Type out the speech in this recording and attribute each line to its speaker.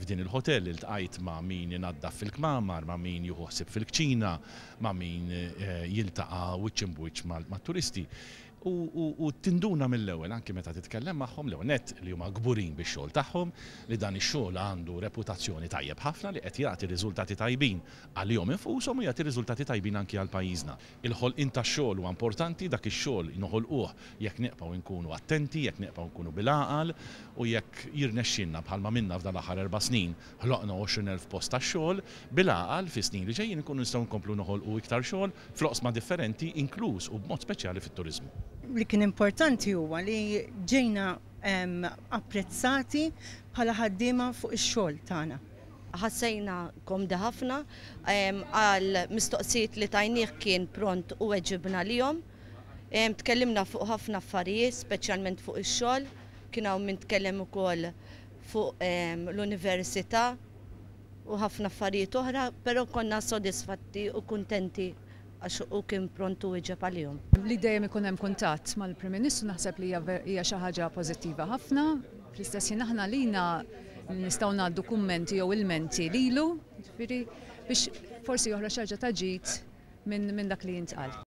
Speaker 1: f'din il-hotel iltqajt ma' min inaddaf fil-kmamar, ma' min jieħu ħsieb fil-kċina, ma' min jiltaqa' wiċċ imbuċ mat-turisti. U tinduna mill-ewwel anke meta titkellem magħhom l-ewwel nett li huma gburin bix-xogħol tagħhom, li dan ix-xogħol għandu reputazzjoni tajjeb ħafna li qed jagħti riżultati tajbin għalihom infushom u jagħti riżultati tajbin anke għal pajjiżna. Il-ħolqien tax-xogħol huwa importanti, dak ix-xogħol noħolquh jekk neqgħu nkunu attenti, jekk neqgħu nkunu bil-għaqal u jekk jirnexxinna bħalma minna f'dan l-aħħar 4 snin ħloqna 20,000 post tax-xogħol bil-għaqal fi snin li ġejjin nkunu nistgħu nkomplu noħolqu iktar xogħol fl-oqsma differenti inkluż u b'mod speċjali fit-turiżmu.
Speaker 2: Li kien importanti huwa li ġejna apprezzati bħala ħaddiema fuq ix-xogħol tagħna.
Speaker 3: Ħassejna komda ħafna għal mistoqsijiet li tajnieh kien pront u weġibna lihom. Tkellimna fuq ħafna affarijiet, speċjalment fuq ix-xogħol, kien hawn min tkellem ukoll fuq l-università u ħafna affarijiet oħra, però konna sodisfatti u kuntenti għax u kien prontu wieġeb għalihom.
Speaker 4: Li dejjem ikun hemm kuntatt mal-Prim Ministru naħseb li hija xi ħaġa pożittiva ħafna. Fl-istess ħin aħna lina nistgħu ngħaddu kummenti jew ilmenti lilu, jiġifieri biex forsi joħroġ xi ħaġa ta' ġid minn dak li jintqal.